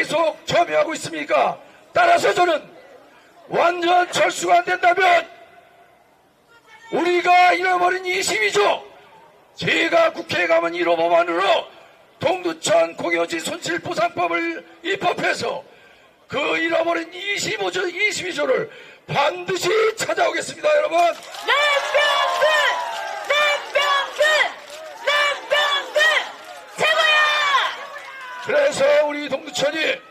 계속 점유하고 있습니까? 따라서 저는 완전 철수가 안 된다면 우리가 잃어버린 22조, 제가 국회에 가면 1호 법안으로 동두천 공여지 손실보상법을 입법해서 그 잃어버린 22조를 반드시 찾아오겠습니다, 여러분. 최고야! 그래서 우리 동두천이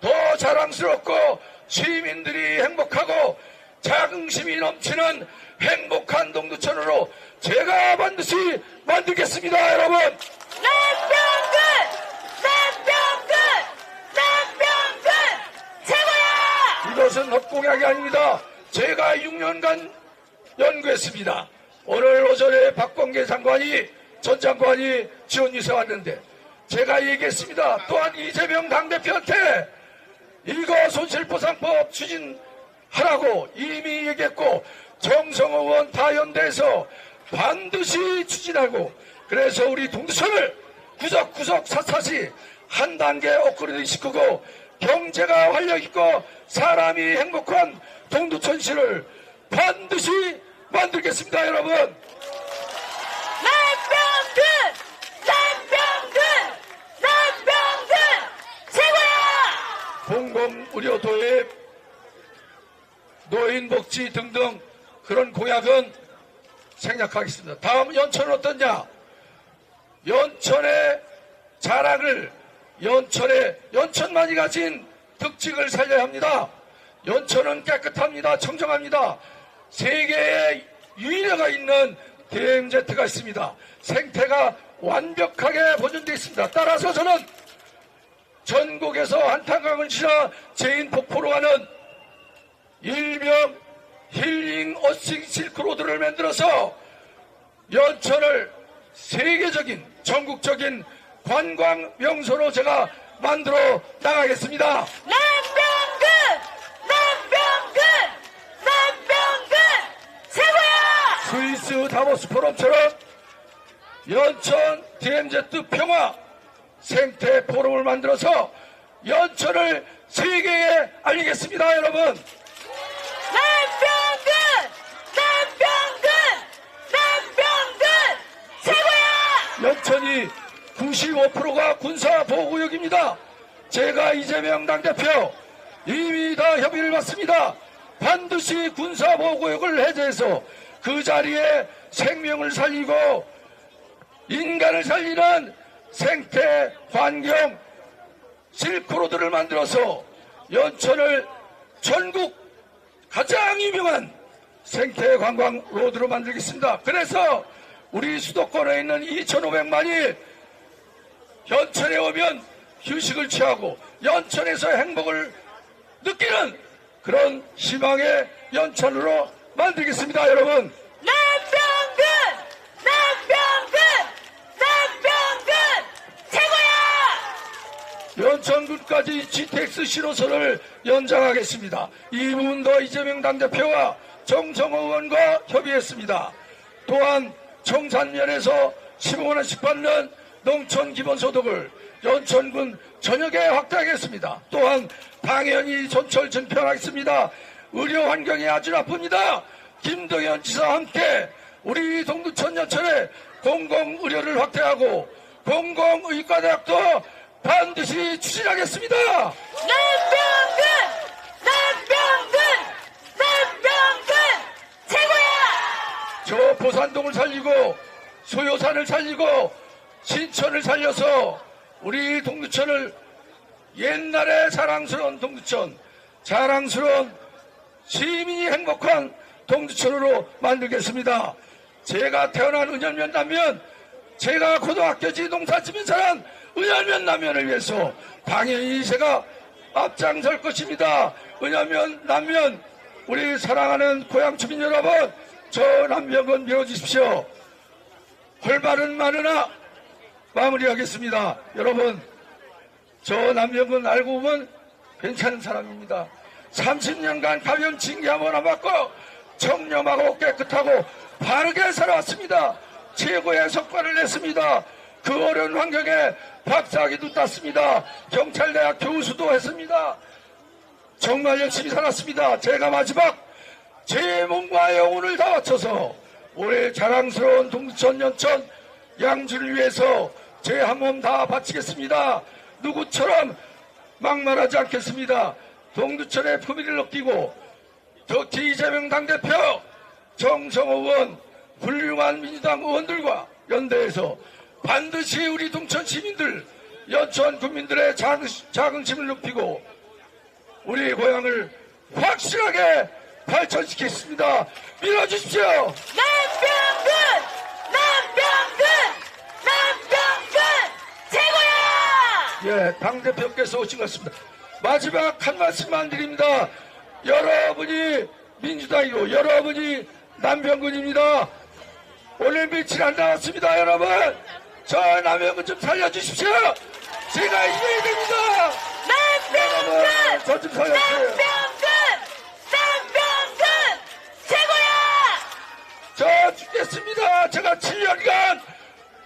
더 자랑스럽고 시민들이 행복하고 자긍심이 넘치는 행복한 동두천으로 제가 반드시 만들겠습니다, 여러분. 최고야! 이것은 헛공약이 아닙니다. 제가 6년간 연구했습니다. 오늘 오전에 박범계 전 장관이 지원유세 왔는데 제가 얘기했습니다. 또한 이재명 당대표한테 이거 손실보상법 추진하라고 이미 얘기했고 정성호 의원 다 연대해서 반드시 추진하고 그래서 우리 동두천을 구석구석 샅샅이 한 단계 업그레이드 시키고 경제가 활력있고 사람이 행복한 동두천시를 반드시 만들겠습니다, 여러분. 최고야! 공공의료 도입, 노인복지 등등 그런 공약은 생략하겠습니다. 다음 연천은 어떠냐? 연천의 자랑을 연천만이 가진 특징을 살려야 합니다. 연천은 깨끗합니다. 청정합니다. 세계에 유일하가 있는 DMZ가 있습니다. 생태가 완벽하게 보존되어 있습니다. 따라서 저는 전국에서 한탄강을 지나 제인 폭포로 가는 일명 힐링 어싱 실크로드를 만들어서 연천을 세계적인 전국적인 관광 명소로 제가 만들어 나가겠습니다. 최고야! 스위스 다보스 포럼처럼 연천 DMZ 평화 생태 포럼을 만들어서 연천을 세계에 알리겠습니다, 여러분. 최고야! 연천이 95%가 군사보호구역입니다. 제가 이재명 당대표 이미 다 협의를 받습니다. 반드시 군사보호구역을 해제해서 그 자리에 생명을 살리고 인간을 살리는 생태 환경 실크로드를 만들어서 연천을 전국 가장 유명한 생태 관광 로드로 만들겠습니다. 그래서 우리 수도권에 있는 2,500만이 연천에 오면 휴식을 취하고 연천에서 행복을 느끼는 그런 희망의 연천으로 만들겠습니다, 여러분. 최고야! 연천군까지 GTX 신호선을 연장하겠습니다. 이 부분도 이재명 당대표와 정성호 의원과 협의했습니다. 또한 청산면에서 15만원씩 받는 농촌 기본소득을 연천군 전역에 확대하겠습니다. 또한 당연히 전철 증편하겠습니다. 의료 환경이 아주 나쁩니다. 김동연 지사와 함께 우리 동두천 연천에 공공의료를 확대하고 공공의과대학도 반드시 추진하겠습니다. 최고야! 저 보산동을 살리고 소요산을 살리고 신천을 살려서 우리 동두천을 옛날에 자랑스러운 동두천, 자랑스러운 시민이 행복한 동두천으로 만들겠습니다. 제가 태어난 은연면 남면, 제가 고등학교지 농사짓는 사람 은연면 남면을 위해서 당연히 제가 앞장설 것입니다. 은연면 남면 우리 사랑하는 고향 주민 여러분, 저 남면은 밀어주십시오. 헐말은 많으나 마무리하겠습니다. 여러분, 저 남면은 알고 보면 괜찮은 사람입니다. 30년간 가변 징계 한번 안 받고 청렴하고 깨끗하고 바르게 살아왔습니다. 최고의 성과를 냈습니다. 그 어려운 환경에 박사학위도 땄습니다. 경찰대학 교수도 했습니다. 정말 열심히 살았습니다. 제가 마지막 제 몸과 영혼을 다 바쳐서 올해 자랑스러운 동두천 연천 양주를 위해서 제 한 몸 다 바치겠습니다. 누구처럼 막말하지 않겠습니다. 동두천의 품위를 느끼고 특히 이재명 당대표, 정성호 의원, 훌륭한 민주당 의원들과 연대해서 반드시 우리 동천 시민들, 연천 국민들의 자긍심을 높이고 우리 고향을 확실하게 발전시키겠습니다. 밀어주십시오. 남병근! 남병근! 남병근! 최고야! 예, 당대표께서 오신 것 같습니다. 마지막 한 말씀만 드립니다. 여러분이 민주당이고 여러분이 남병근입니다. 오늘 며칠 안 남았습니다. 여러분, 저 남병근 좀 살려주십시오. 제가 이겨야 됩니다. 남병근! 저 좀 살려주세요. 남병근! 남병근! 최고야! 저 죽겠습니다. 제가 7년간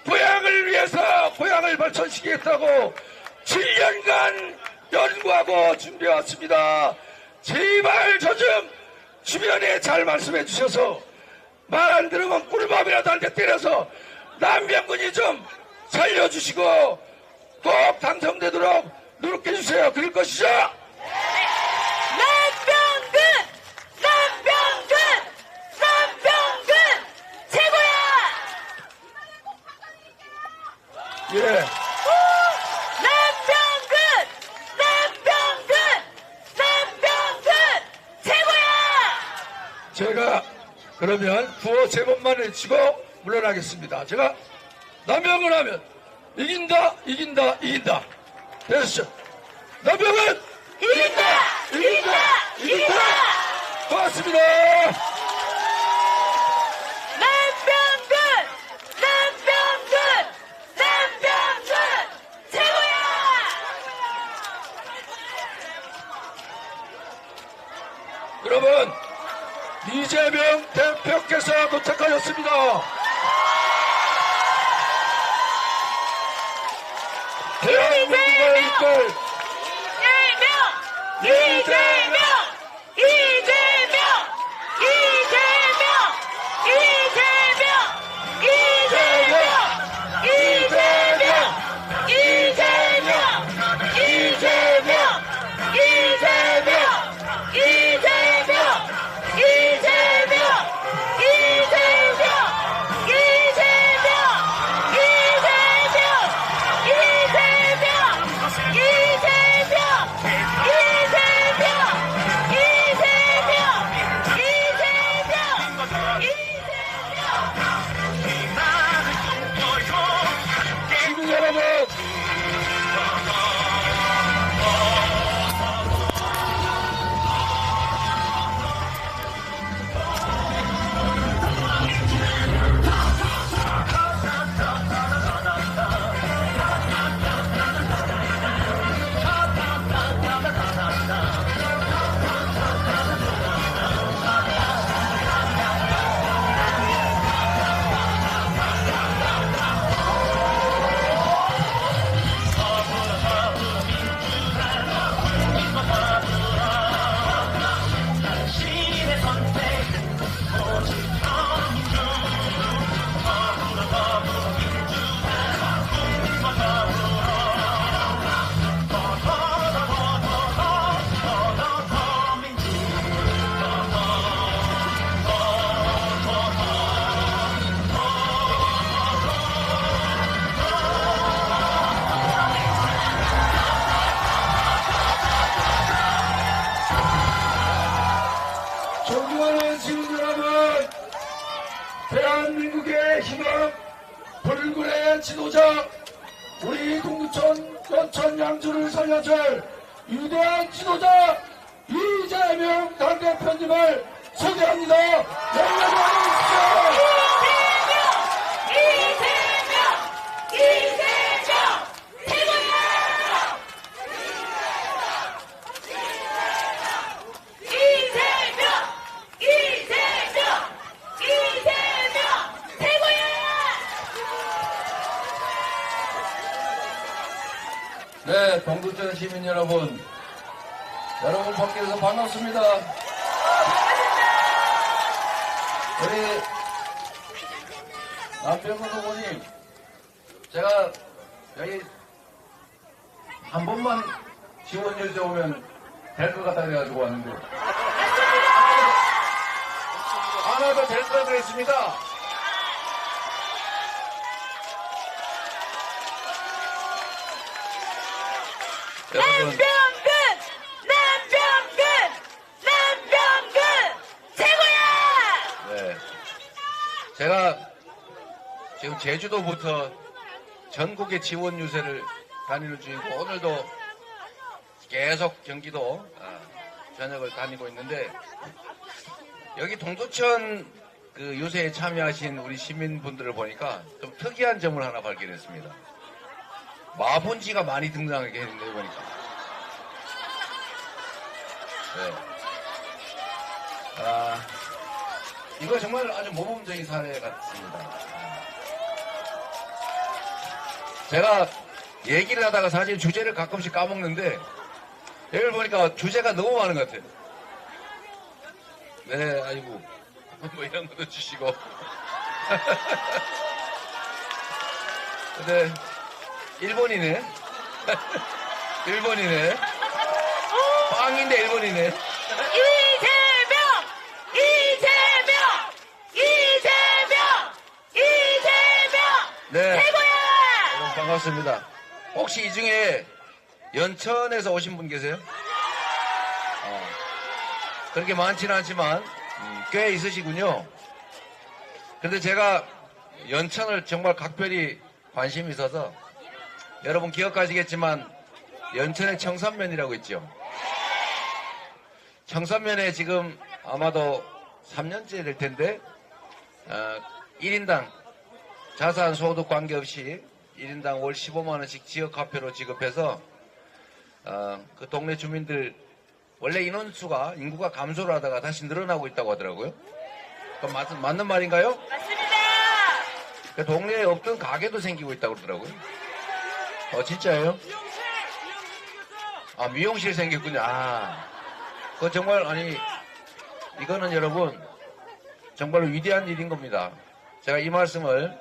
고향을 위해서 고향을 발전시키겠다고 7년간 연구하고 준비해왔습니다. 제발 저 좀 주변에 잘 말씀해 주셔서 말 안 들으면 꿀밤이라도 한 대 때려서 남병근이 좀 살려주시고 꼭 당선되도록 노력해 주세요. 그럴 것이죠? 남병근! 남병근! 남병근! 최고야! 예. 남병근! 남병근! 남병근! 최고야! 제가 그러면 구호 세 번만 외치고 물러나겠습니다. 제가 남병근 하면 이긴다, 이긴다, 이긴다. 됐죠? 남병근! 이긴다! 이긴다! 이긴다! 고맙습니다. 남병근! 남병근! 남병근! 최고야! 여러분, 이재명 대표께서 도착하셨습니다. 대한민국을 이끌 이재명! 이재명! 이재명! 이재명! 이재명! 이재명! 이재명! 이재명! 이재명! 이재명! 시민 여러분, 존경하는 시민 여러분, 대한민국의 희망, 불굴의 지도자, 우리 동두천, 연천, 양주를 살려줄 위대한 지도자 이재명 당대표님을 소개합니다. 연락을 해주십시오. 네, 동두천 시민 여러분, 여러분 밖에서 반갑습니다. 우리 남편분 후보님, 제가 여기 한 번만 지원 유세 오면 될 것 같다 그래가지고 왔는데 하나도 될 것 같습니다. 여러분, 남병근 최고야! 네. 제가 지금 제주도부터 전국의 지원 유세를 다니는 중이고 오늘도 계속 경기도 전역을 다니고 있는데 여기 동두천 그 유세에 참여하신 우리 시민분들을 보니까 좀 특이한 점을 하나 발견했습니다. 마분지가 많이 등장하게 했는데 보니까 네. 이거 정말 아주 모범적인 사례 같습니다. 제가 얘기를 하다가 사실 주제를 가끔씩 까먹는데 여기 보니까 주제가 너무 많은 것 같아요. 네, 아이고 뭐 이런 것도 주시고 근데 일본이네. 일본이네. 빵인데 일본이네. 이재명 네. 최고야! 여러분 반갑습니다. 혹시 이 중에 연천에서 오신 분 계세요? 그렇게 많지는 않지만 꽤 있으시군요. 그런데 제가 연천을 정말 각별히 관심이 있어서 여러분 기억하시겠지만 연천에 청산면이라고 있죠. 청산면에 지금 아마도 3년째 될 텐데 1인당 자산 소득 관계없이 1인당 월 15만원씩 지역화폐로 지급해서 그 동네 주민들 원래 인구가 감소를 하다가 다시 늘어나고 있다고 하더라고요. 그럼 맞는 말인가요? 맞습니다. 그 동네에 없던 가게도 생기고 있다고 그러더라고요. 진짜예요? 미용실 생겼군요. 그거 정말 이거는 여러분 정말 위대한 일인 겁니다. 제가 이 말씀을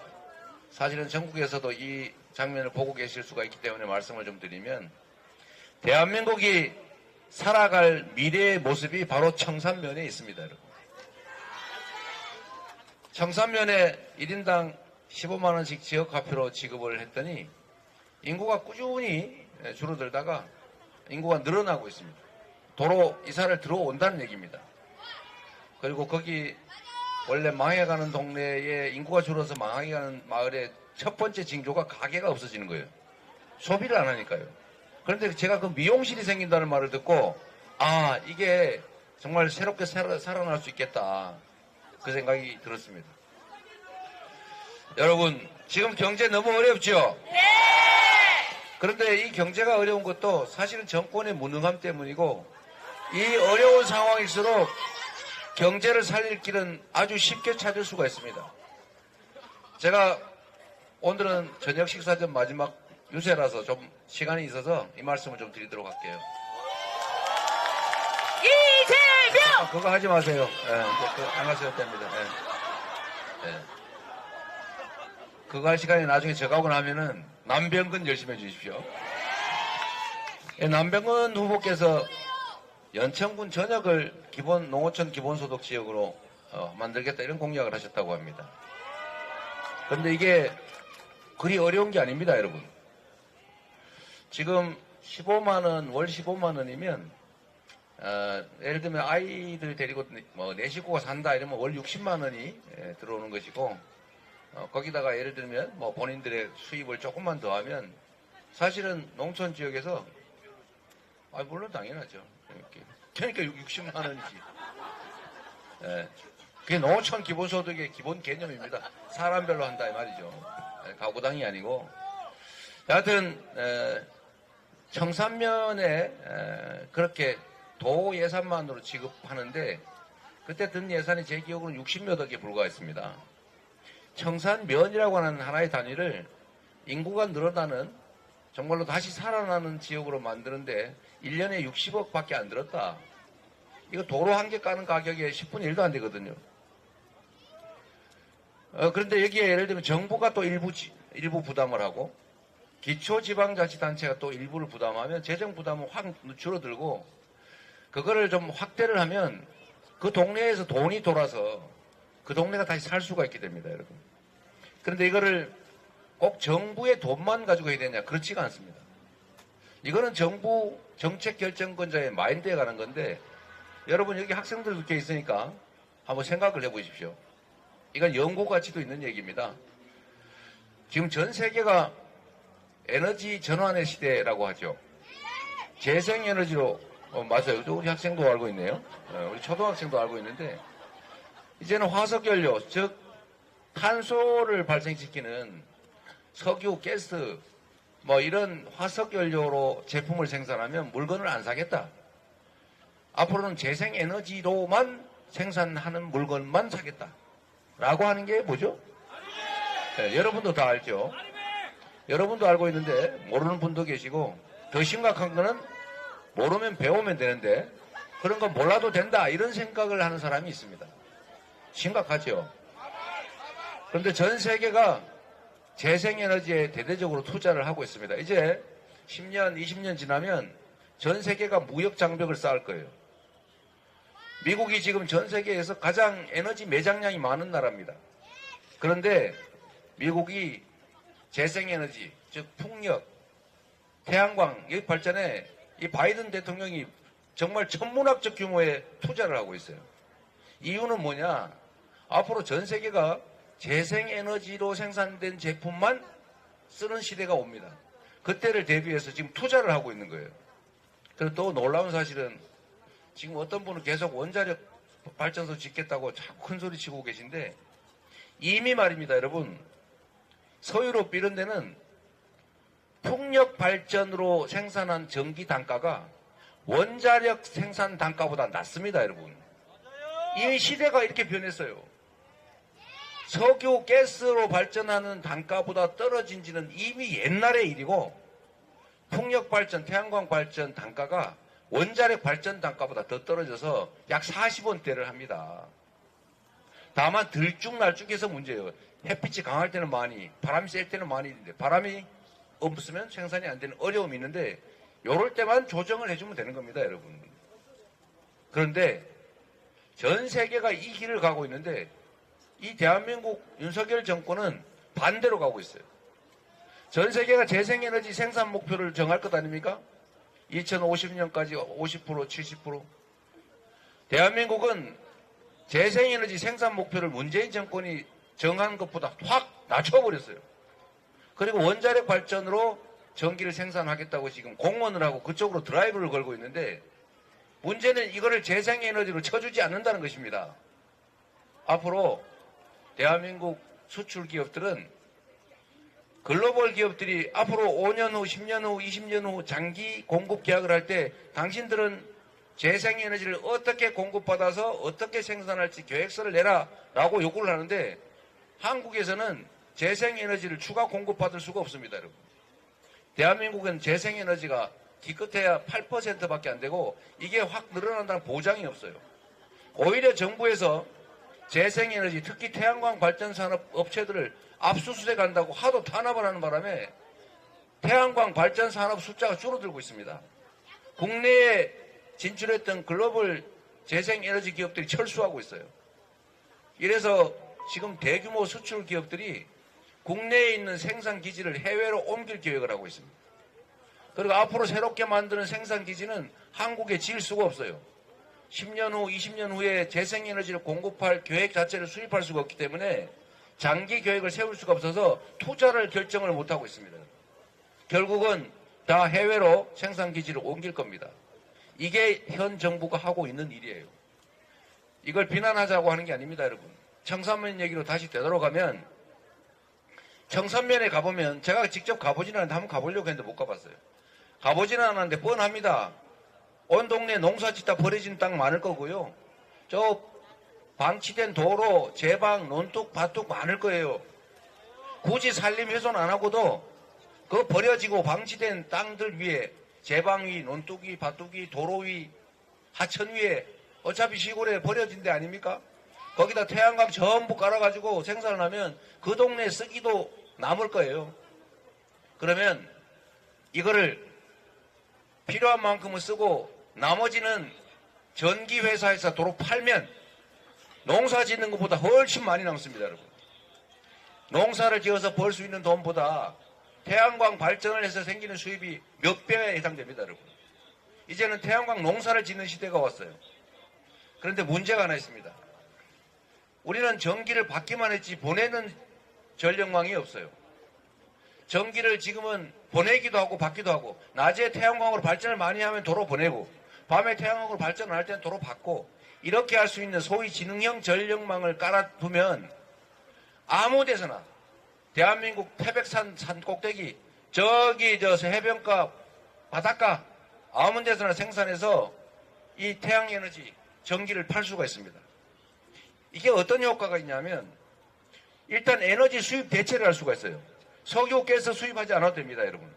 사실은 전국에서도 이 장면을 보고 계실 수가 있기 때문에 말씀을 좀 드리면 대한민국이 살아갈 미래의 모습이 바로 청산면에 있습니다. 여러분. 청산면에 1인당 15만원씩 지역화폐로 지급을 했더니 인구가 꾸준히 줄어들다가 인구가 늘어나고 있습니다. 도로 이사를 들어온다는 얘기입니다. 그리고 거기 원래 망해가는 동네에 인구가 줄어서 망해가는 마을의 첫 번째 징조가 가게가 없어지는 거예요. 소비를 안 하니까요. 그런데 제가 그 미용실이 생긴다는 말을 듣고 이게 정말 새롭게 살아날 수 있겠다 그 생각이 들었습니다. 여러분 지금 경제 너무 어렵죠? 네! 그런데 이 경제가 어려운 것도 사실은 정권의 무능함 때문이고 이 어려운 상황일수록 경제를 살릴 길은 아주 쉽게 찾을 수가 있습니다. 제가 오늘은 저녁 식사 전 마지막 유세라서 좀 시간이 있어서 이 말씀을 좀 드리도록 할게요. 이재명! 그거 하지 마세요. 안 하셔도 됩니다. 그거 할 시간에 나중에 저가고 나면은 남병근 열심히 해주십시오. 남병근 후보께서 연천군 전역을 농어촌 기본소득 지역으로 만들겠다 이런 공약을 하셨다고 합니다. 그런데 이게 그리 어려운 게 아닙니다, 여러분. 지금 15만원, 월 15만원이면 예를 들면 아이들 데리고 내 식구가 산다 이러면 월 60만원이 들어오는 것이고 거기다가 예를 들면 본인들의 수입을 조금만 더하면 사실은 농촌 지역에서 물론 당연하죠. 그러니까 60만 원이지. 그게 농어촌 기본소득의 기본 개념입니다. 사람별로 한다 이 말이죠. 가구당이 아니고. 여하튼 청산면에 그렇게 도 예산만으로 지급하는데 그때 든 예산이 제 기억으로는 60몇 억에 불과했습니다. 청산면이라고 하는 하나의 단위를 인구가 늘어나는 정말로 다시 살아나는 지역으로 만드는데 1년에 60억밖에 안 들었다. 이거 도로 한 개 까는 가격에 10분의 1도 안 되거든요. 그런데 여기에 예를 들면 정부가 또 일부 부담을 하고 기초지방자치단체가 또 일부를 부담하면 재정 부담은 확 줄어들고 그거를 좀 확대를 하면 그 동네에서 돈이 돌아서 그 동네가 다시 살 수가 있게 됩니다, 여러분. 그런데 이거를 꼭 정부의 돈만 가지고 해야 되냐? 그렇지가 않습니다. 이거는 정부 정책 결정권자의 마인드에 관한 건데 여러분 여기 학생들 이렇게 있으니까 한번 생각을 해보십시오. 이건 연구 가치도 있는 얘기입니다. 지금 전 세계가 에너지 전환의 시대라고 하죠. 재생에너지로 맞아요. 우리 학생도 알고 있네요. 우리 초등학생도 알고 있는데 이제는 화석연료, 즉 탄소를 발생시키는 석유, 가스 뭐 이런 화석연료로 제품을 생산하면 물건을 안 사겠다. 앞으로는 재생에너지로만 생산하는 물건만 사겠다. 라고 하는 게 뭐죠? 네, 여러분도 다 알죠? 여러분도 알고 있는데 모르는 분도 계시고 더 심각한 거는 모르면 배우면 되는데 그런 건 몰라도 된다 이런 생각을 하는 사람이 있습니다. 심각하죠. 그런데 전 세계가 재생에너지에 대대적으로 투자를 하고 있습니다. 이제 10년, 20년 지나면 전 세계가 무역 장벽을 쌓을 거예요. 미국이 지금 전 세계에서 가장 에너지 매장량이 많은 나라입니다. 그런데 미국이 재생에너지, 즉 풍력, 태양광 여기 발전에 이 바이든 대통령이 정말 천문학적 규모의 투자를 하고 있어요. 이유는 뭐냐? 앞으로 전 세계가 재생에너지로 생산된 제품만 쓰는 시대가 옵니다. 그때를 대비해서 지금 투자를 하고 있는 거예요. 그리고 또 놀라운 사실은 지금 어떤 분은 계속 원자력 발전소 짓겠다고 자꾸 큰 소리 치고 계신데 이미 말입니다, 여러분. 서유럽 이런 데는 풍력 발전으로 생산한 전기 단가가 원자력 생산 단가보다 낮습니다, 여러분. 이미 시대가 이렇게 변했어요. 석유, 가스로 발전하는 단가보다 떨어진 지는 이미 옛날의 일이고 풍력 발전, 태양광 발전 단가가 원자력 발전 단가보다 더 떨어져서 약 40원대를 합니다. 다만 들쭉날쭉해서 문제예요. 햇빛이 강할 때는 많이, 바람이 셀 때는 많이 있는데 바람이 없으면 생산이 안 되는 어려움이 있는데 이럴 때만 조정을 해주면 되는 겁니다, 여러분. 그런데 전 세계가 이 길을 가고 있는데 이 대한민국 윤석열 정권은 반대로 가고 있어요. 전 세계가 재생에너지 생산 목표를 정할 것 아닙니까? 2050년까지 50%, 70%. 대한민국은 재생에너지 생산 목표를 문재인 정권이 정한 것보다 확 낮춰버렸어요. 그리고 원자력 발전으로 전기를 생산하겠다고 지금 공언을 하고 그쪽으로 드라이브를 걸고 있는데 문제는 이거를 재생에너지로 쳐주지 않는다는 것입니다. 앞으로 대한민국 수출 기업들은 글로벌 기업들이 앞으로 5년 후, 10년 후, 20년 후 장기 공급 계약을 할 때 당신들은 재생에너지를 어떻게 공급받아서 어떻게 생산할지 계획서를 내라 라고 요구를 하는데 한국에서는 재생에너지를 추가 공급받을 수가 없습니다, 여러분. 대한민국은 재생에너지가 기껏해야 8%밖에 안 되고 이게 확 늘어난다는 보장이 없어요. 오히려 정부에서 재생에너지, 특히 태양광 발전산업 업체들을 압수수색한다고 하도 탄압을 하는 바람에 태양광 발전산업 숫자가 줄어들고 있습니다. 국내에 진출했던 글로벌 재생에너지 기업들이 철수하고 있어요. 이래서 지금 대규모 수출 기업들이 국내에 있는 생산 기지를 해외로 옮길 계획을 하고 있습니다. 그리고 앞으로 새롭게 만드는 생산 기지는 한국에 지을 수가 없어요. 10년 후, 20년 후에 재생에너지를 공급할 계획 자체를 수립할 수가 없기 때문에 장기 계획을 세울 수가 없어서 투자를 결정을 못하고 있습니다. 결국은 다 해외로 생산 기지를 옮길 겁니다. 이게 현 정부가 하고 있는 일이에요. 이걸 비난하자고 하는 게 아닙니다, 여러분. 청산면 얘기로 다시 되돌아가면 청산면에 가보면 제가 직접 가보지는 않았는데 한번 가보려고 했는데 못 가봤어요. 가보지는 않았는데 뻔합니다. 온 동네 농사 짓다 버려진 땅 많을 거고요. 저 방치된 도로, 제방, 논둑, 밭둑 많을 거예요. 굳이 산림 훼손 안 하고도 그 버려지고 방치된 땅들 위에 제방 위, 논둑 위, 밭둑 위, 도로 위, 하천 위에 어차피 시골에 버려진 데 아닙니까? 거기다 태양광 전부 깔아가지고 생산을 하면 그 동네 쓰기도 남을 거예요. 그러면 이거를 필요한 만큼은 쓰고 나머지는 전기회사에서 도로 팔면 농사 짓는 것보다 훨씬 많이 남습니다, 여러분. 농사를 지어서 벌 수 있는 돈보다 태양광 발전을 해서 생기는 수입이 몇 배에 해당됩니다, 여러분. 이제는 태양광 농사를 짓는 시대가 왔어요. 그런데 문제가 하나 있습니다. 우리는 전기를 받기만 했지 보내는 전력망이 없어요. 전기를 지금은 보내기도 하고 받기도 하고, 낮에 태양광으로 발전을 많이 하면 도로 보내고, 밤에 태양광으로 발전을 할 때는 도로 받고, 이렇게 할 수 있는 소위 지능형 전력망을 깔아두면 아무 데서나 대한민국 태백산 산 꼭대기, 저기 저 해변가 바닷가 아무 데서나 생산해서 이 태양에너지 전기를 팔 수가 있습니다. 이게 어떤 효과가 있냐면 일단 에너지 수입 대체를 할 수가 있어요. 석유가스 수입하지 않아도 됩니다, 여러분.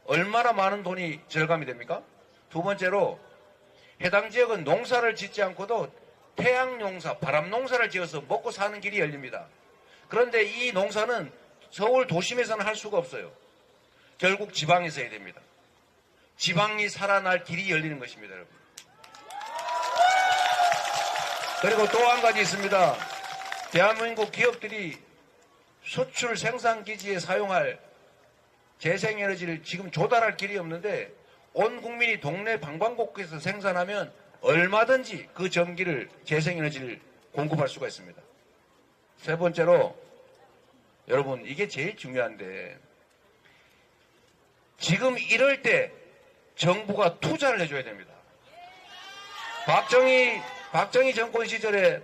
얼마나 많은 돈이 절감이 됩니까? 두 번째로 해당 지역은 농사를 짓지 않고도 태양 농사, 바람 농사를 지어서 먹고 사는 길이 열립니다. 그런데 이 농사는 서울 도심에서는 할 수가 없어요. 결국 지방에서 해야 됩니다. 지방이 살아날 길이 열리는 것입니다, 여러분. 그리고 또 한 가지 있습니다. 대한민국 기업들이 수출 생산기지에 사용할 재생에너지를 지금 조달할 길이 없는데 온 국민이 동네 방방곡곡에서 생산하면 얼마든지 그 전기를, 재생에너지를 공급할 수가 있습니다. 세 번째로 여러분, 이게 제일 중요한데 지금 이럴 때 정부가 투자를 해줘야 됩니다. 박정희 정권 시절에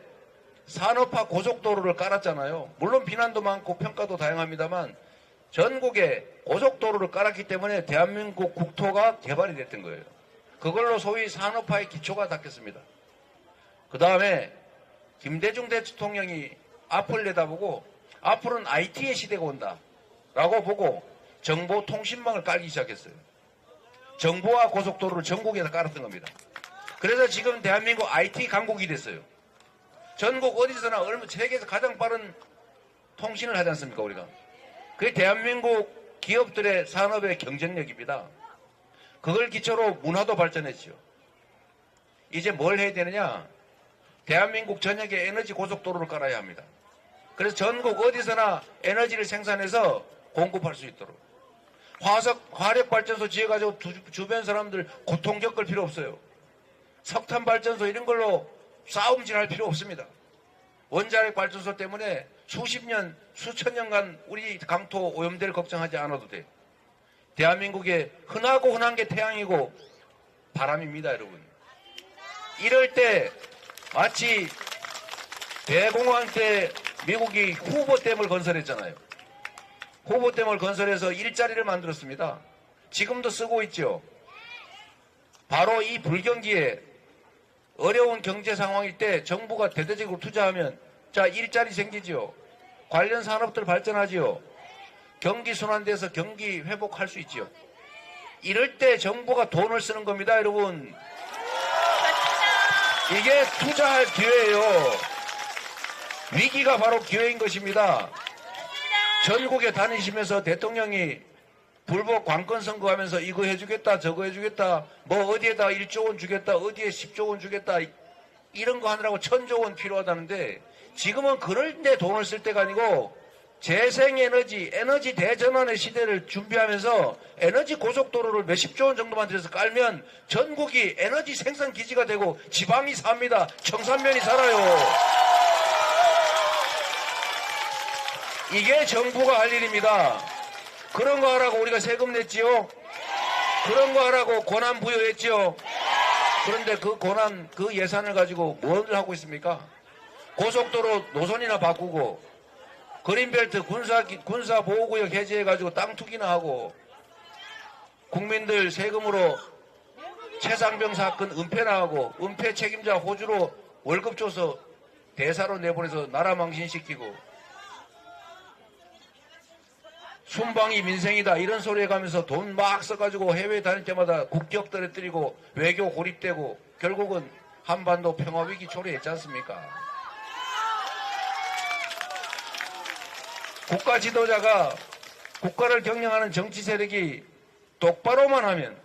산업화 고속도로를 깔았잖아요. 물론 비난도 많고 평가도 다양합니다만 전국에 고속도로를 깔았기 때문에 대한민국 국토가 개발이 됐던 거예요. 그걸로 소위 산업화의 기초가 닦였습니다. 그 다음에 김대중 대통령이 앞을 내다보고 앞으로는 IT의 시대가 온다라고 보고 정보통신망을 깔기 시작했어요. 정보화 고속도로를 전국에다 깔았던 겁니다. 그래서 지금 대한민국 IT 강국이 됐어요. 전국 어디서나 세계에서 가장 빠른 통신을 하지 않습니까, 우리가? 그게 대한민국 기업들의 산업의 경쟁력입니다. 그걸 기초로 문화도 발전했죠. 이제 뭘 해야 되느냐? 대한민국 전역에 에너지 고속도로를 깔아야 합니다. 그래서 전국 어디서나 에너지를 생산해서 공급할 수 있도록. 화력발전소 지어가지고 주변 사람들 고통 겪을 필요 없어요. 석탄발전소 이런 걸로 싸움질할 필요 없습니다. 원자력 발전소 때문에 수십 년, 수천 년간 우리 강토 오염될 걱정하지 않아도 돼. 대한민국에 흔하고 흔한 게 태양이고 바람입니다, 여러분. 이럴 때 마치 대공황 때 미국이 후보댐을 건설했잖아요. 후보댐을 건설해서 일자리를 만들었습니다. 지금도 쓰고 있죠. 바로 이 불경기에 어려운 경제 상황일 때 정부가 대대적으로 투자하면 자, 일자리 생기지요. 관련 산업들 발전하지요. 경기 순환돼서 경기 회복할 수 있지요. 이럴 때 정부가 돈을 쓰는 겁니다, 여러분. 이게 투자할 기회예요. 위기가 바로 기회인 것입니다. 전국에 다니시면서 대통령이 불법 관건 선거하면서 이거 해주겠다 저거 해주겠다 뭐 어디에다 1조 원 주겠다 어디에 10조 원 주겠다 이런 거 하느라고 1000조 원 필요하다는데 지금은 그럴 때 돈을 쓸 때가 아니고 재생에너지 에너지 대전환의 시대를 준비하면서 에너지 고속도로를 몇십조 원 정도만 들여서 깔면 전국이 에너지 생산 기지가 되고 지방이 삽니다. 청산면이 살아요. 이게 정부가 할 일입니다. 그런 거 하라고 우리가 세금 냈지요. 그런 거 하라고 권한 부여했지요. 그런데 그 권한, 그 예산을 가지고 뭘 하고 있습니까? 고속도로 노선이나 바꾸고 그린벨트 군사보호구역 해제해가지고 땅 투기나 하고 국민들 세금으로 최상병 사건 은폐나 하고 은폐 책임자 호주로 월급 줘서 대사로 내보내서 나라 망신시키고 순방이 민생이다 이런 소리 해가면서 돈 막 써가지고 해외 다닐 때마다 국격 떨어뜨리고 외교 고립되고 결국은 한반도 평화위기 초래했지 않습니까? 국가 지도자가 국가를 경영하는 정치 세력이 똑바로만 하면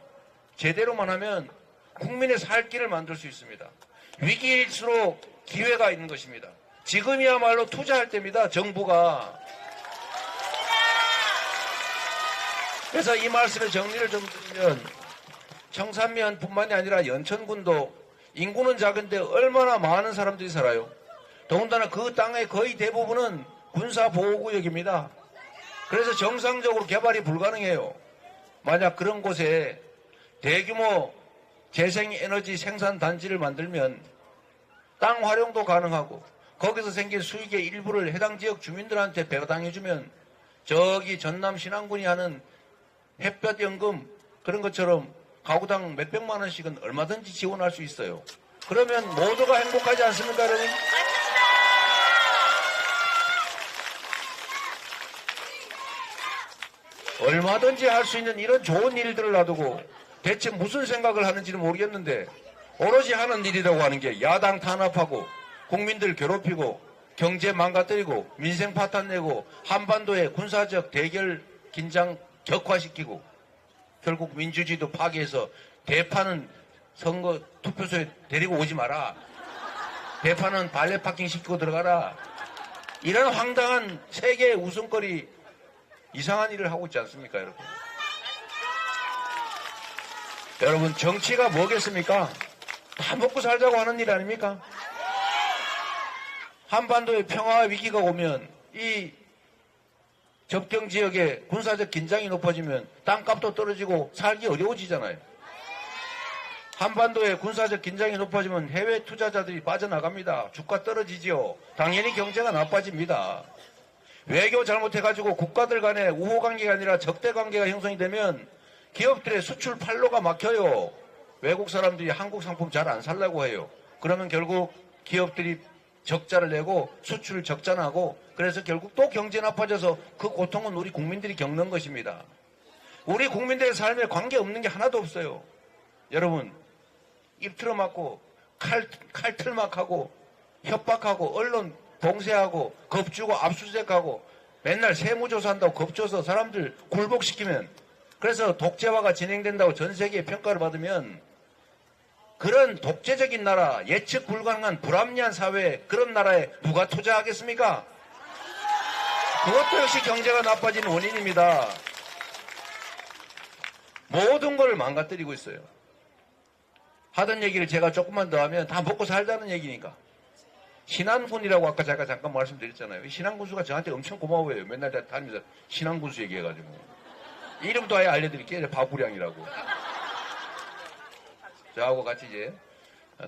제대로만 하면 국민의 살 길을 만들 수 있습니다. 위기일수록 기회가 있는 것입니다. 지금이야말로 투자할 때입니다. 정부가. 그래서 이 말씀의 정리를 좀 드리면 청산면뿐만이 아니라 연천군도 인구는 작은데 얼마나 많은 사람들이 살아요. 더군다나 그 땅의 거의 대부분은 군사보호구역입니다. 그래서 정상적으로 개발이 불가능해요. 만약 그런 곳에 대규모 재생에너지 생산단지를 만들면 땅 활용도 가능하고 거기서 생긴 수익의 일부를 해당 지역 주민들한테 배당해주면 저기 전남 신안군이 하는 햇볕연금 그런 것처럼 가구당 몇백만 원씩은 얼마든지 지원할 수 있어요. 그러면 모두가 행복하지 않습니까, 여러분? 얼마든지 할 수 있는 이런 좋은 일들을 놔두고 대체 무슨 생각을 하는지는 모르겠는데 오로지 하는 일이라고 하는 게 야당 탄압하고 국민들 괴롭히고 경제 망가뜨리고 민생 파탄 내고 한반도의 군사적 대결 긴장 격화시키고 결국 민주주의도 파괴해서 대파는 선거 투표소에 데리고 오지 마라. 대파는 발레 파킹 시키고 들어가라. 이런 황당한 세계의 웃음거리 이상한 일을 하고 있지 않습니까, 여러분? 여러분, 정치가 뭐겠습니까? 다 먹고 살자고 하는 일 아닙니까? 한반도의 평화와 위기가 오면 이 접경 지역에 군사적 긴장이 높아지면 땅값도 떨어지고 살기 어려워지잖아요. 한반도에 군사적 긴장이 높아지면 해외 투자자들이 빠져나갑니다. 주가 떨어지지요. 당연히 경제가 나빠집니다. 외교 잘못해가지고 국가들 간의 우호관계가 아니라 적대관계가 형성이 되면 기업들의 수출 판로가 막혀요. 외국 사람들이 한국 상품 잘 안 살려고 해요. 그러면 결국 기업들이 적자를 내고 수출 적자나고 그래서 결국 또 경제 나빠져서 그 고통은 우리 국민들이 겪는 것입니다. 우리 국민들의 삶에 관계없는 게 하나도 없어요. 여러분, 입 틀어막고 칼틀막하고 협박하고 언론 봉쇄하고 겁주고 압수수색하고 맨날 세무조사한다고 겁줘서 사람들 굴복시키면 그래서 독재화가 진행된다고 전 세계에 평가를 받으면 그런 독재적인 나라, 예측 불가능한 불합리한 사회에 그런 나라에 누가 투자하겠습니까? 그것도 역시 경제가 나빠지는 원인입니다. 모든 걸 망가뜨리고 있어요. 하던 얘기를 제가 조금만 더 하면 다 먹고 살자는 얘기니까. 신안군이라고 아까 제가 잠깐 말씀드렸잖아요. 신안군수가 저한테 엄청 고마워해요. 맨날 다니면서 신안군수 얘기해가지고. 이름도 아예 알려드릴게요. 바구량이라고. 저하고 같이 이제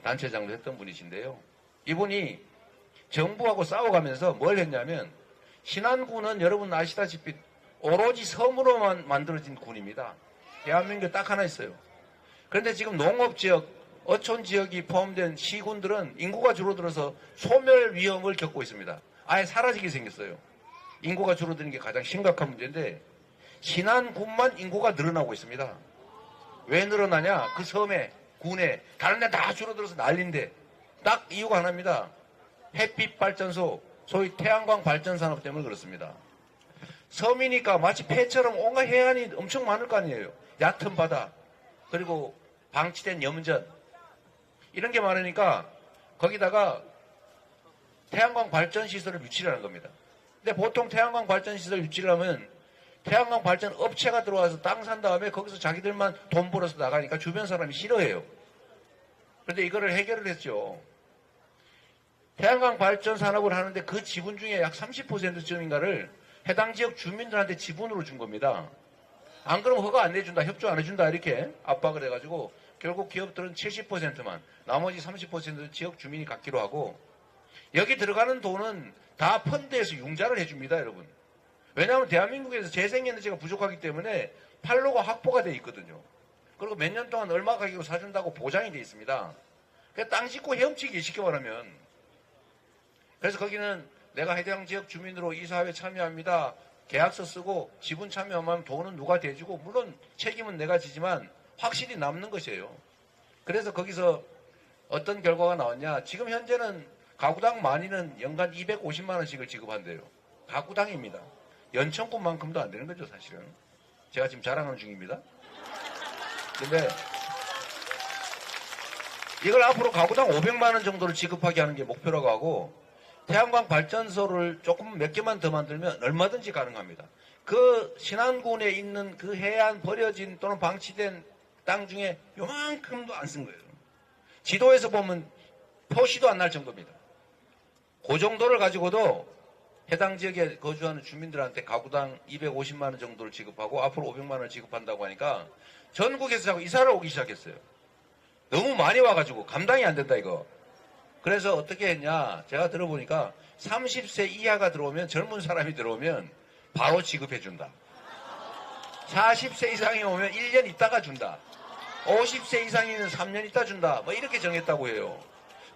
단체장도 했던 분이신데요. 이분이 정부하고 싸워가면서 뭘 했냐면 신안군은 여러분 아시다시피 오로지 섬으로만 만들어진 군입니다. 대한민국에 딱 하나 있어요. 그런데 지금 농업지역, 어촌지역이 포함된 시군들은 인구가 줄어들어서 소멸 위험을 겪고 있습니다. 아예 사라지게 생겼어요. 인구가 줄어드는 게 가장 심각한 문제인데 신안군만 인구가 늘어나고 있습니다. 왜 늘어나냐? 그 섬에, 군에, 다른 데 다 줄어들어서 난리인데 딱 이유가 하나입니다. 햇빛 발전소, 소위 태양광 발전 산업 때문에 그렇습니다. 섬이니까 마치 폐처럼 온갖 해안이 엄청 많을 거 아니에요. 얕은 바다, 그리고 방치된 염전 이런 게 많으니까 거기다가 태양광 발전 시설을 유치하는 겁니다. 근데 보통 태양광 발전 시설 유치를 하면 태양광 발전 업체가 들어와서 땅 산 다음에 거기서 자기들만 돈 벌어서 나가니까 주변 사람이 싫어해요. 그런데 이거를 해결을 했죠. 태양광 발전 산업을 하는데 그 지분 중에 약 30%쯤인가를 해당 지역 주민들한테 지분으로 준 겁니다. 안 그러면 허가 안 내준다, 협조 안 해준다 이렇게 압박을 해가지고 결국 기업들은 70%만 나머지 30%는 지역 주민이 갖기로 하고 여기 들어가는 돈은 다 펀드에서 융자를 해줍니다, 여러분. 왜냐하면 대한민국에서 재생에너지가 부족하기 때문에 판로가 확보가 돼 있거든요. 그리고 몇 년 동안 얼마 가격으로 사준다고 보장이 돼 있습니다. 그냥 땅 짓고 헤엄치기 쉽게 말하면. 그래서 거기는 내가 해당 지역 주민으로 이사회에 참여합니다. 계약서 쓰고 지분 참여하면 돈은 누가 대주고 물론 책임은 내가 지지만 확실히 남는 것이에요. 그래서 거기서 어떤 결과가 나왔냐. 지금 현재는 가구당 많이는 연간 250만 원씩을 지급한대요. 가구당입니다. 연천군만큼도 안 되는 거죠, 사실은. 제가 지금 자랑하는 중입니다. 근데 이걸 앞으로 가구당 500만 원 정도를 지급하게 하는 게 목표라고 하고 태양광 발전소를 조금 몇 개만 더 만들면 얼마든지 가능합니다. 그 신안군에 있는 그 해안 버려진 또는 방치된 땅 중에 요만큼도 안 쓴 거예요. 지도에서 보면 표시도 안 날 정도입니다. 그 정도를 가지고도 해당 지역에 거주하는 주민들한테 가구당 250만 원 정도를 지급하고 앞으로 500만 원을 지급한다고 하니까 전국에서 자꾸 이사를 오기 시작했어요. 너무 많이 와가지고 감당이 안 된다 이거. 그래서 어떻게 했냐. 제가 들어보니까 30세 이하가 들어오면 젊은 사람이 들어오면 바로 지급해 준다. 40세 이상이 오면 1년 있다가 준다. 50세 이상이면 3년 있다 준다. 뭐 이렇게 정했다고 해요.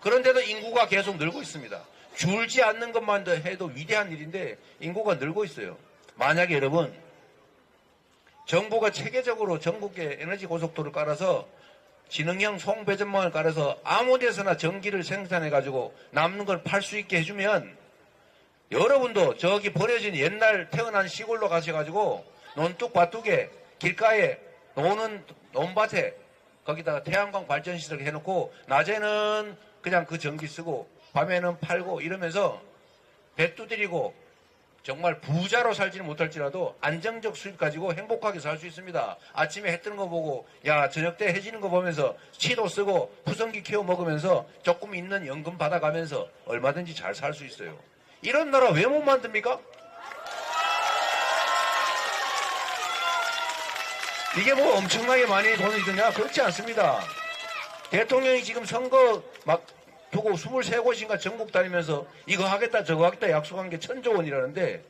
그런데도 인구가 계속 늘고 있습니다. 줄지 않는 것만 해도 위대한 일인데 인구가 늘고 있어요. 만약에 여러분 정부가 체계적으로 전국에 에너지 고속도로를 깔아서 지능형 송배전망을 깔아서 아무 데서나 전기를 생산해가지고 남는 걸 팔 수 있게 해주면 여러분도 저기 버려진 옛날 태어난 시골로 가셔가지고 논뚝밭둑에 길가에 노는 논밭에 거기다가 태양광 발전시설을 해놓고 낮에는 그냥 그 전기 쓰고 밤에는 팔고 이러면서 배 두드리고 정말 부자로 살지는 못할지라도 안정적 수입 가지고 행복하게 살 수 있습니다. 아침에 해 뜨는 거 보고 야 저녁 때 해지는 거 보면서 치도 쓰고 푸성기 키워 먹으면서 조금 있는 연금 받아가면서 얼마든지 잘 살 수 있어요. 이런 나라 왜 못 만듭니까? 이게 뭐 엄청나게 많이 돈이 드냐? 그렇지 않습니다. 대통령이 지금 선거 막 두고 23곳인가 전국 다니면서 이거 하겠다 저거 하겠다 약속한 게 1000조 원이라는데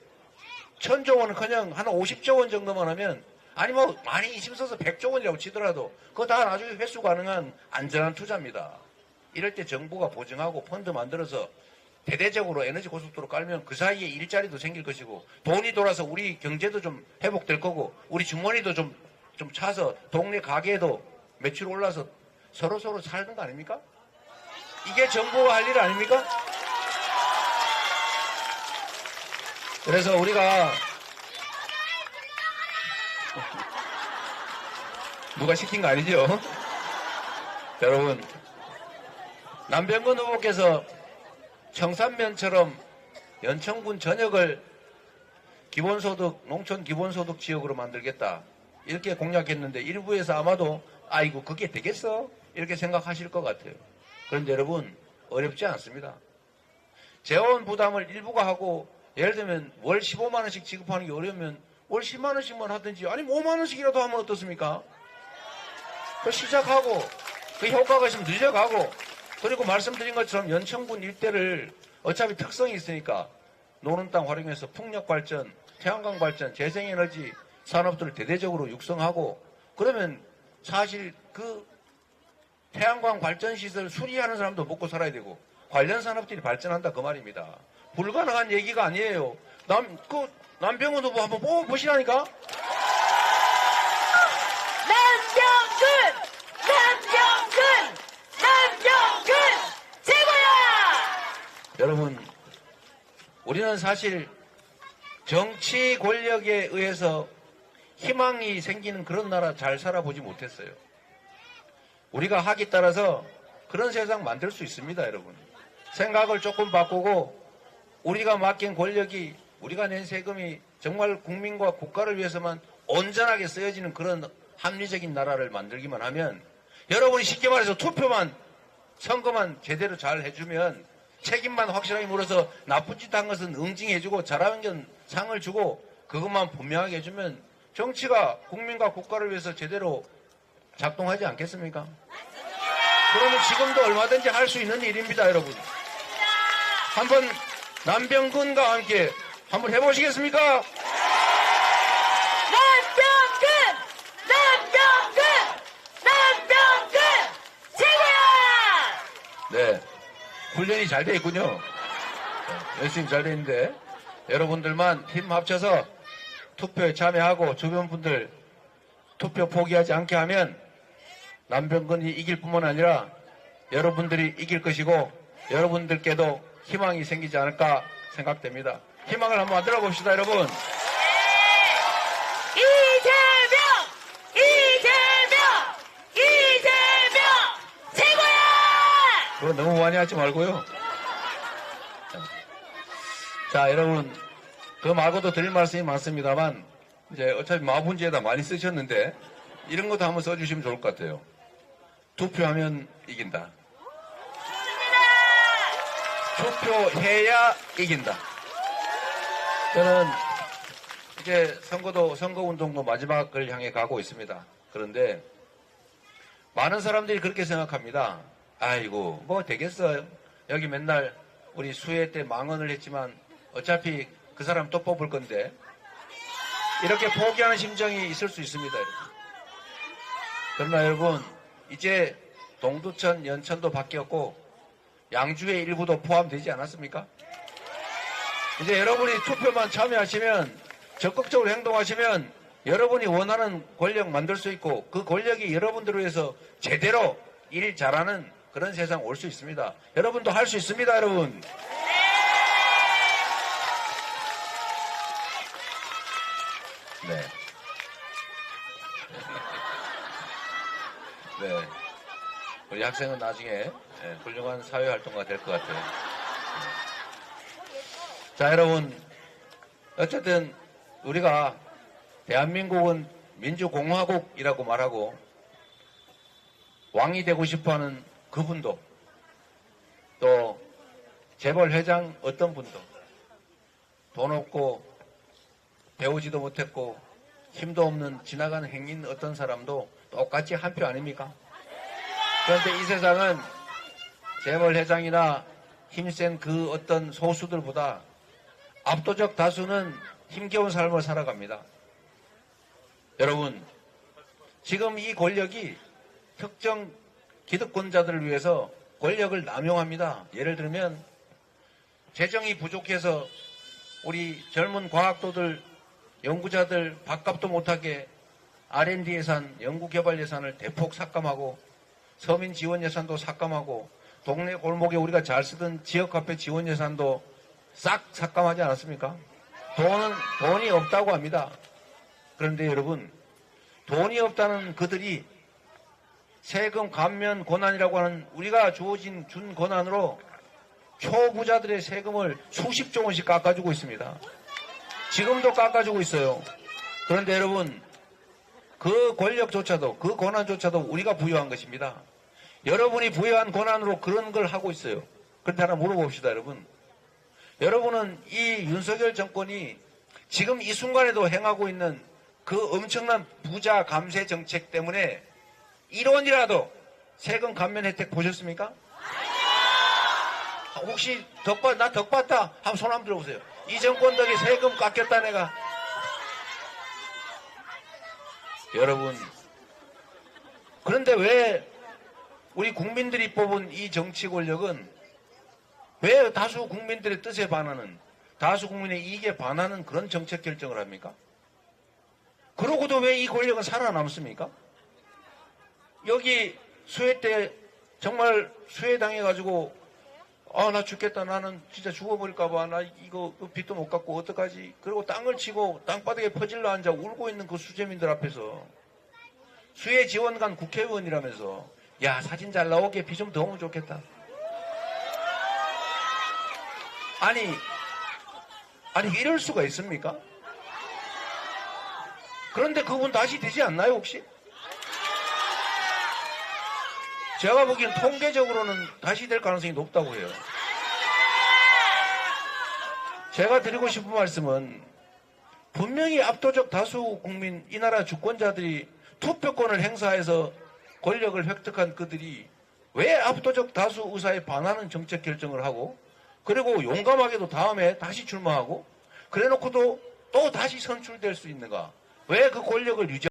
1000조 원은 그냥 한 50조 원 정도만 하면 아니 뭐 많이 힘써서 100조 원이라고 치더라도 그거 다 나중에 회수 가능한 안전한 투자입니다. 이럴 때 정부가 보증하고 펀드 만들어서 대대적으로 에너지 고속도로 깔면 그 사이에 일자리도 생길 것이고 돈이 돌아서 우리 경제도 좀 회복될 거고 우리 주머니도 좀 차서 동네 가게에도 매출 올라서 서로 살는 거 아닙니까? 이게 정부가 할 일 아닙니까? 그래서 우리가 누가 시킨 거 아니죠? 여러분 남병근 후보께서 청산면처럼 연천군 전역을 기본소득 농촌 기본소득 지역으로 만들겠다 이렇게 공약했는데 일부에서 아마도 아이고 그게 되겠어? 이렇게 생각하실 것 같아요. 그런데 여러분 어렵지 않습니다. 재원 부담을 일부가 하고 예를 들면 월 15만 원씩 지급하는 게 어려우면 월 10만 원씩만 하든지 아니면 5만 원씩이라도 하면 어떻습니까? 그 시작하고 그 효과가 있으면 늦어가고 그리고 말씀드린 것처럼 연천군 일대를 어차피 특성이 있으니까 노는 땅 활용해서 풍력 발전, 태양광 발전, 재생에너지 산업들을 대대적으로 육성하고 그러면 사실 그 태양광 발전시설 수리하는 사람도 먹고 살아야 되고 관련 산업들이 발전한다 그 말입니다. 불가능한 얘기가 아니에요. 남병훈 후보 한번 뽑아보시라니까. 남병근 최고야. 여러분 우리는 사실 정치 권력에 의해서 희망이 생기는 그런 나라 잘 살아보지 못했어요. 우리가 학이 따라서 그런 세상 만들 수 있습니다, 여러분. 생각을 조금 바꾸고 우리가 맡긴 권력이 우리가 낸 세금이 정말 국민과 국가를 위해서만 온전하게 쓰여지는 그런 합리적인 나라를 만들기만 하면 여러분이 쉽게 말해서 투표만 선거만 제대로 잘 해주면 책임만 확실하게 물어서 나쁜 짓 한 것은 응징해주고 잘하는 건 상을 주고 그것만 분명하게 해주면 정치가 국민과 국가를 위해서 제대로 작동하지 않겠습니까? 그러면 지금도 얼마든지 할 수 있는 일입니다, 여러분. 한번 남병근과 함께 한번 해보시겠습니까? 남병근 최고야. 네, 훈련이 잘 돼 있군요. 열심히 잘 돼 있는데 여러분들만 힘 합쳐서 투표에 참여하고 주변 분들 투표 포기하지 않게 하면 남병건이 이길 뿐만 아니라 여러분들이 이길 것이고 여러분들께도 희망이 생기지 않을까 생각됩니다. 희망을 한번 만들어 봅시다, 여러분. 이재명 최고야! 그거 너무 많이 하지 말고요. 자, 여러분, 그 말고도 드릴 말씀이 많습니다만, 이제 어차피 마분지에다 많이 쓰셨는데, 이런 것도 한번 써주시면 좋을 것 같아요. 투표하면 이긴다. 투표해야 이긴다. 저는 이제 선거운동도 마지막을 향해 가고 있습니다. 그런데, 많은 사람들이 그렇게 생각합니다. 아이고, 뭐 되겠어요. 여기 맨날 우리 수해 때 망언을 했지만, 어차피 그 사람 또 뽑을 건데 이렇게 포기하는 심정이 있을 수 있습니다, 여러분. 그러나 여러분, 이제 동두천, 연천도 바뀌었고 양주의 일부도 포함되지 않았습니까? 이제 여러분이 투표만 참여하시면, 적극적으로 행동하시면 여러분이 원하는 권력 만들 수 있고 그 권력이 여러분들을 위해서 제대로 일 잘하는 그런 세상 올 수 있습니다. 여러분도 할 수 있습니다, 여러분. 네. 네. 우리 학생은 나중에 훌륭한 사회활동가 될 것 같아요. 자, 여러분. 어쨌든 우리가 대한민국은 민주공화국이라고 말하고 왕이 되고 싶어하는 그분도, 또 재벌회장 어떤 분도 돈 없고 배우지도 못했고 힘도 없는 지나가는 행인 어떤 사람도 똑같이 한 표 아닙니까? 그런데 이 세상은 재벌회장이나 힘센 그 어떤 소수들보다 압도적 다수는 힘겨운 삶을 살아갑니다. 여러분, 지금 이 권력이 특정 기득권자들을 위해서 권력을 남용합니다. 예를 들면 재정이 부족해서 우리 젊은 과학도들, 연구자들 밥값도 못하게 R&D 예산, 연구개발 예산을 대폭 삭감하고 서민 지원 예산도 삭감하고 동네 골목에 우리가 잘 쓰던 지역화폐 지원 예산도 싹 삭감하지 않았습니까? 돈이 없다고 합니다. 그런데 여러분, 돈이 없다는 그들이 세금 감면 권한이라고 하는 우리가 준 권한으로 초부자들의 세금을 수십조 원씩 깎아주고 있습니다. 지금도 깎아주고 있어요. 그런데 여러분, 그 권력조차도, 그 권한조차도 우리가 부여한 것입니다. 여러분이 부여한 권한으로 그런 걸 하고 있어요. 그런데 하나 물어봅시다, 여러분. 여러분은 이 윤석열 정권이 지금 이 순간에도 행하고 있는 그 엄청난 부자 감세 정책 때문에 1원이라도 세금 감면 혜택 보셨습니까? 혹시 나 덕 봤다? 한번 손 한번 들어보세요. 이 정권 덕에 세금 깎였다 내가. 여러분, 그런데 왜 우리 국민들이 뽑은 이 정치 권력은 왜 다수 국민들의 뜻에 반하는, 다수 국민의 이익에 반하는 그런 정책 결정을 합니까? 그러고도 왜 이 권력은 살아남습니까? 여기 수해 때 정말 수해 당해가지고 나 죽겠다, 나는 진짜 죽어버릴까봐, 나 이거 빚도 못 갚고 어떡하지? 그리고 땅을 치고 땅바닥에 퍼질러 앉아 울고 있는 그 수재민들 앞에서 수해 지원관 국회의원이라면서 야, 사진 잘 나오게 비 좀 더 오면 좋겠다. 아니 이럴 수가 있습니까? 그런데 그분 다시 되지 않나요, 혹시? 제가 보기엔 통계적으로는 다시 될 가능성이 높다고 해요. 제가 드리고 싶은 말씀은 분명히 압도적 다수 국민, 이 나라 주권자들이 투표권을 행사해서 권력을 획득한 그들이 왜 압도적 다수 의사에 반하는 정책 결정을 하고, 그리고 용감하게도 다음에 다시 출마하고 그래놓고도 또 다시 선출될 수 있는가? 왜 그 권력을 유지